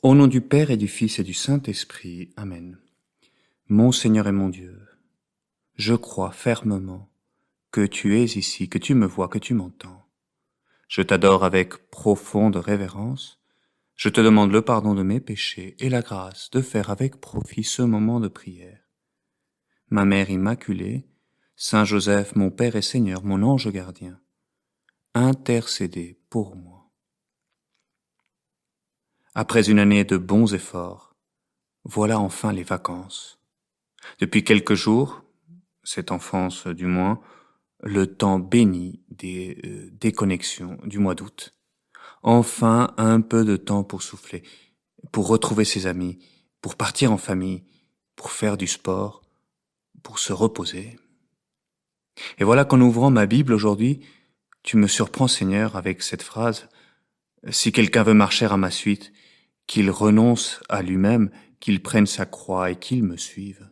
Au nom du Père et du Fils et du Saint-Esprit. Amen. Mon Seigneur et mon Dieu, je crois fermement que tu es ici, que tu me vois, que tu m'entends. Je t'adore avec profonde révérence. Je te demande le pardon de mes péchés et la grâce de faire avec profit ce moment de prière. Ma Mère Immaculée, Saint Joseph, mon Père et Seigneur, mon ange gardien, intercédez pour moi. Après une année de bons efforts, voilà enfin les vacances. Depuis quelques jours, cette enfance du moins, le temps béni des déconnexions du mois d'août. Enfin un peu de temps pour souffler, pour retrouver ses amis, pour partir en famille, pour faire du sport, pour se reposer. Et voilà qu'en ouvrant ma Bible aujourd'hui, tu me surprends Seigneur avec cette phrase « Si quelqu'un veut marcher à ma suite, qu'il renonce à lui-même, qu'il prenne sa croix et qu'il me suive. »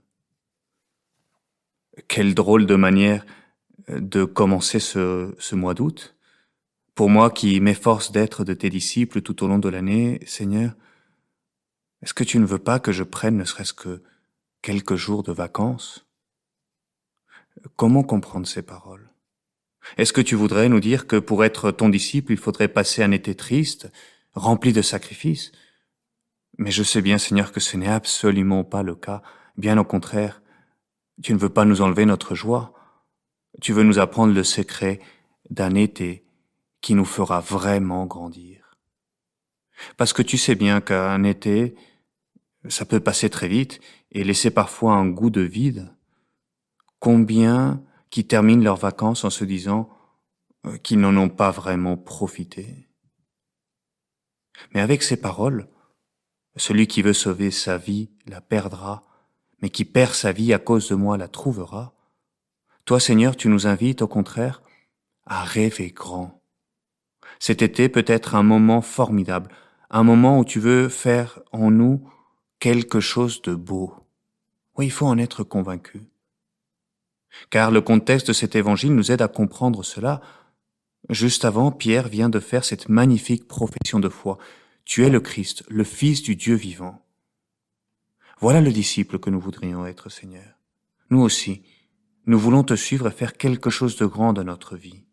Quelle drôle de manière de commencer ce mois d'août. Pour moi qui m'efforce d'être de tes disciples tout au long de l'année, Seigneur, est-ce que tu ne veux pas que je prenne ne serait-ce que quelques jours de vacances? Comment comprendre ces paroles? Est-ce que tu voudrais nous dire que pour être ton disciple, il faudrait passer un été triste, rempli de sacrifices? Mais je sais bien, Seigneur, que ce n'est absolument pas le cas. Bien au contraire, tu ne veux pas nous enlever notre joie. Tu veux nous apprendre le secret d'un été qui nous fera vraiment grandir. Parce que tu sais bien qu'un été, ça peut passer très vite et laisser parfois un goût de vide. Combien qui terminent leurs vacances en se disant qu'ils n'en ont pas vraiment profité. Mais avec ces paroles, celui qui veut sauver sa vie la perdra, mais qui perd sa vie à cause de moi la trouvera. Toi, Seigneur, tu nous invites au contraire à rêver grand. Cet été peut être un moment formidable, un moment où tu veux faire en nous quelque chose de beau. Oui, il faut en être convaincu. Car le contexte de cet évangile nous aide à comprendre cela. Juste avant, Pierre vient de faire cette magnifique profession de foi. Tu es le Christ, le Fils du Dieu vivant. Voilà le disciple que nous voudrions être, Seigneur. Nous aussi, nous voulons te suivre et faire quelque chose de grand dans notre vie.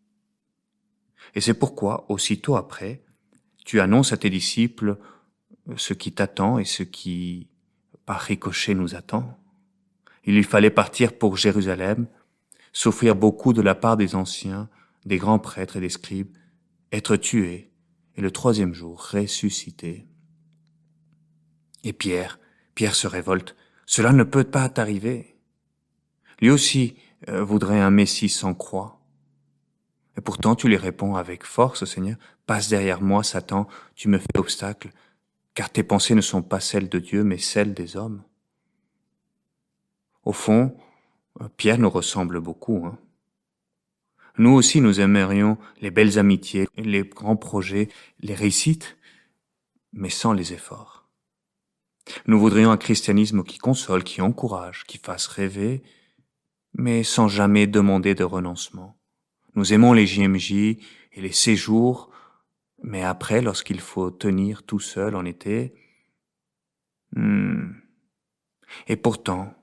Et c'est pourquoi, aussitôt après, tu annonces à tes disciples ce qui t'attend et ce qui, par ricochet, nous attend. Il lui fallait partir pour Jérusalem, souffrir beaucoup de la part des anciens, des grands prêtres et des scribes, être tué et le troisième jour ressuscité. Et Pierre se révolte. Cela ne peut pas t'arriver. Lui aussi voudrait un Messie sans croix. Et pourtant tu lui réponds avec force, Seigneur, passe derrière moi, Satan, tu me fais obstacle, car tes pensées ne sont pas celles de Dieu, mais celles des hommes. Au fond, Pierre nous ressemble beaucoup. Nous aussi, nous aimerions les belles amitiés, les grands projets, les réussites, mais sans les efforts. Nous voudrions un christianisme qui console, qui encourage, qui fasse rêver, mais sans jamais demander de renoncement. Nous aimons les JMJ et les séjours, mais après, lorsqu'il faut tenir tout seul en été, Et pourtant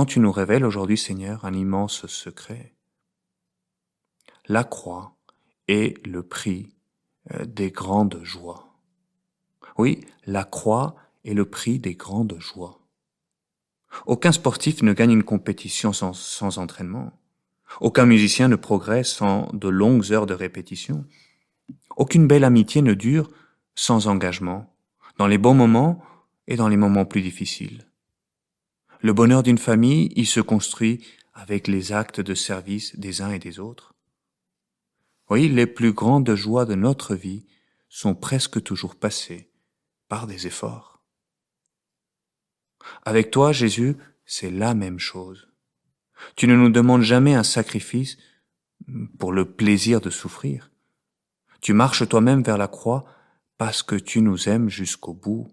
tu nous révèles aujourd'hui, Seigneur, un immense secret. La croix est le prix des grandes joies. Oui, la croix est le prix des grandes joies. Aucun sportif ne gagne une compétition sans entraînement. Aucun musicien ne progresse sans de longues heures de répétition. Aucune belle amitié ne dure sans engagement, dans les bons moments et dans les moments plus difficiles. Le bonheur d'une famille, il se construit avec les actes de service des uns et des autres. Oui, les plus grandes joies de notre vie sont presque toujours passées par des efforts. Avec toi, Jésus, c'est la même chose. Tu ne nous demandes jamais un sacrifice pour le plaisir de souffrir. Tu marches toi-même vers la croix parce que tu nous aimes jusqu'au bout.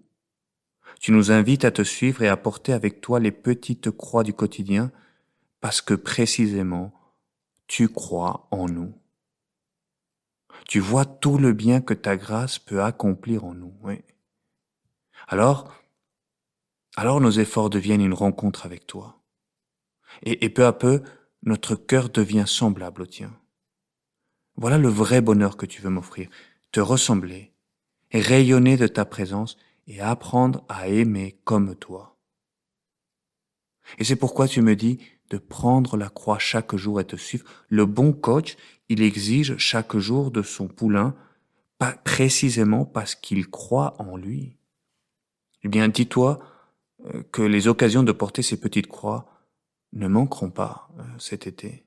Tu nous invites à te suivre et à porter avec toi les petites croix du quotidien parce que précisément, tu crois en nous. Tu vois tout le bien que ta grâce peut accomplir en nous. Oui. Alors, alors nos efforts deviennent une rencontre avec toi. Et peu à peu, notre cœur devient semblable au tien. Voilà le vrai bonheur que tu veux m'offrir, te ressembler, et rayonner de ta présence et apprendre à aimer comme toi. Et c'est pourquoi tu me dis de prendre la croix chaque jour et te suivre. Le bon coach, il exige chaque jour de son poulain, précisément parce qu'il croit en lui. Eh bien, dis-toi que les occasions de porter ces petites croix ne manqueront pas cet été.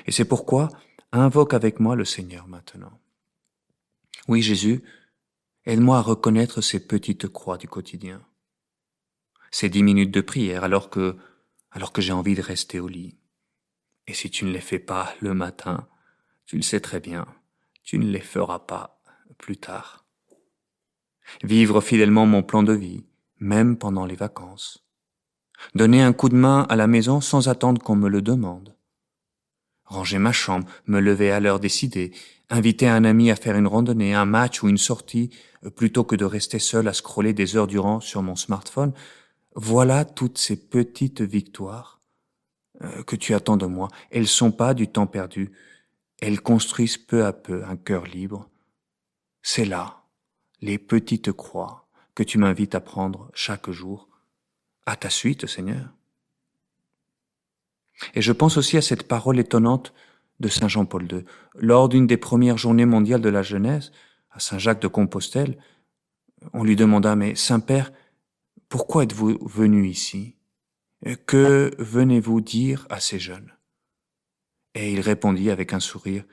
Et c'est pourquoi invoque avec moi le Seigneur maintenant. Oui, Jésus, aide-moi à reconnaître ces petites croix du quotidien, ces 10 minutes de prière alors que j'ai envie de rester au lit. Et si tu ne les fais pas le matin, tu le sais très bien, tu ne les feras pas plus tard. Vivre fidèlement mon plan de vie, même pendant les vacances. Donner un coup de main à la maison sans attendre qu'on me le demande. Ranger ma chambre, me lever à l'heure décidée, inviter un ami à faire une randonnée, un match ou une sortie, plutôt que de rester seul à scroller des heures durant sur mon smartphone. Voilà toutes ces petites victoires que tu attends de moi. Elles sont pas du temps perdu. Elles construisent peu à peu un cœur libre. C'est là, les petites croix que tu m'invites à prendre chaque jour. À ta suite, Seigneur. Et je pense aussi à cette parole étonnante de Saint Jean-Paul II. Lors d'une des premières journées mondiales de la jeunesse, à Saint-Jacques de Compostelle, on lui demanda, mais Saint-Père, pourquoi êtes-vous venu ici? Que venez-vous dire à ces jeunes? Et il répondit avec un sourire,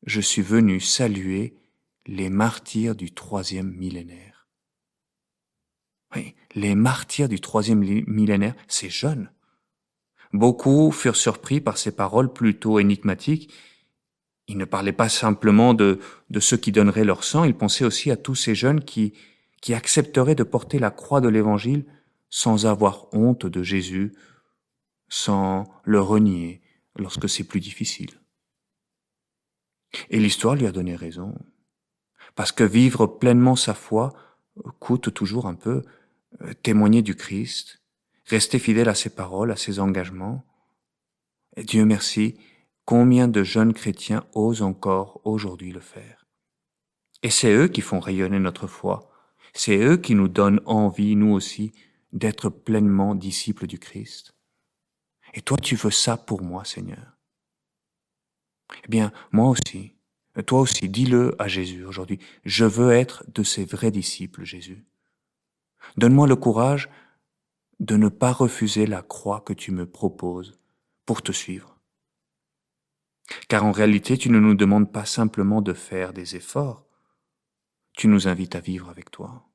je suis venu saluer les martyrs du 3e millénaire. Oui, les martyrs du 3e millénaire, ces jeunes. Beaucoup furent surpris par ces paroles plutôt énigmatiques. Il ne parlait pas simplement de ceux qui donneraient leur sang, il pensait aussi à tous ces jeunes qui accepteraient de porter la croix de l'Évangile sans avoir honte de Jésus, sans le renier lorsque c'est plus difficile. Et l'histoire lui a donné raison, parce que vivre pleinement sa foi coûte toujours un peu, témoigner du Christ, rester fidèle à ses paroles, à ses engagements. Et Dieu merci, combien de jeunes chrétiens osent encore aujourd'hui le faire. Et c'est eux qui font rayonner notre foi. C'est eux qui nous donnent envie, nous aussi, d'être pleinement disciples du Christ. Et toi, tu veux ça pour moi, Seigneur. Eh bien, moi aussi, toi aussi, dis-le à Jésus aujourd'hui. Je veux être de ces vrais disciples, Jésus. Donne-moi le courage de ne pas refuser la croix que tu me proposes pour te suivre. Car en réalité, tu ne nous demandes pas simplement de faire des efforts, tu nous invites à vivre avec toi.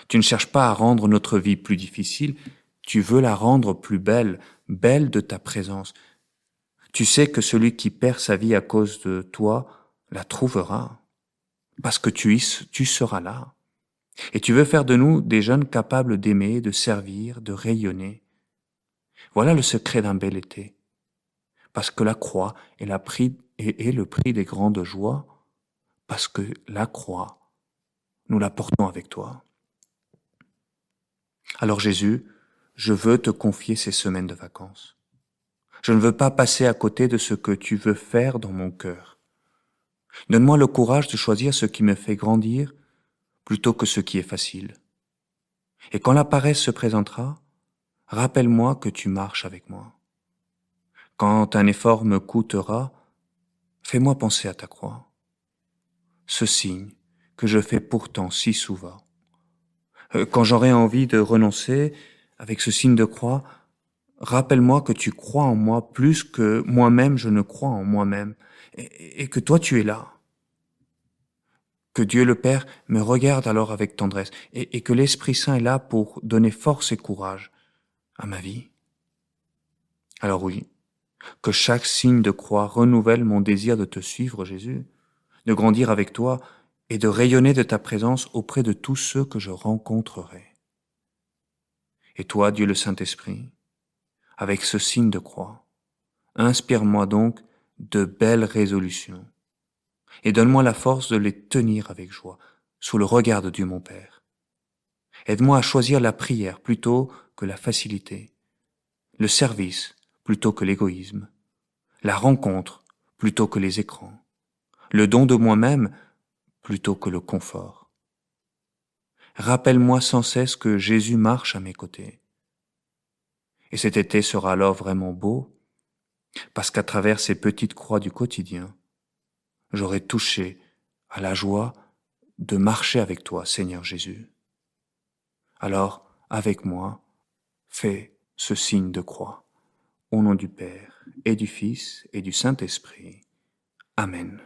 Tu ne cherches pas à rendre notre vie plus difficile, tu veux la rendre plus belle, belle de ta présence. Tu sais que celui qui perd sa vie à cause de toi la trouvera, parce que tu seras là. Et tu veux faire de nous des jeunes capables d'aimer, de servir, de rayonner. Voilà le secret d'un bel été. Parce que la croix est le prix des grandes joies, parce que la croix, nous la portons avec toi. Alors Jésus, je veux te confier ces semaines de vacances. Je ne veux pas passer à côté de ce que tu veux faire dans mon cœur. Donne-moi le courage de choisir ce qui me fait grandir plutôt que ce qui est facile. Et quand la paresse se présentera, rappelle-moi que tu marches avec moi. Quand un effort me coûtera, fais-moi penser à ta croix. Ce signe que je fais pourtant si souvent. Quand j'aurai envie de renoncer avec ce signe de croix, rappelle-moi que tu crois en moi plus que moi-même je ne crois en moi-même et que toi tu es là. Que Dieu le Père me regarde alors avec tendresse et que l'Esprit Saint est là pour donner force et courage à ma vie. Alors oui, que chaque signe de croix renouvelle mon désir de te suivre, Jésus, de grandir avec toi et de rayonner de ta présence auprès de tous ceux que je rencontrerai. Et toi, Dieu le Saint-Esprit, avec ce signe de croix, inspire-moi donc de belles résolutions et donne-moi la force de les tenir avec joie, sous le regard de Dieu mon Père. Aide-moi à choisir la prière plutôt que la facilité, le service plutôt que l'égoïsme, la rencontre plutôt que les écrans, le don de moi-même plutôt que le confort. Rappelle-moi sans cesse que Jésus marche à mes côtés. Et cet été sera alors vraiment beau, parce qu'à travers ces petites croix du quotidien, j'aurai touché à la joie de marcher avec toi, Seigneur Jésus. Alors, avec moi, fais ce signe de croix. Au nom du Père, et du Fils, et du Saint-Esprit. Amen.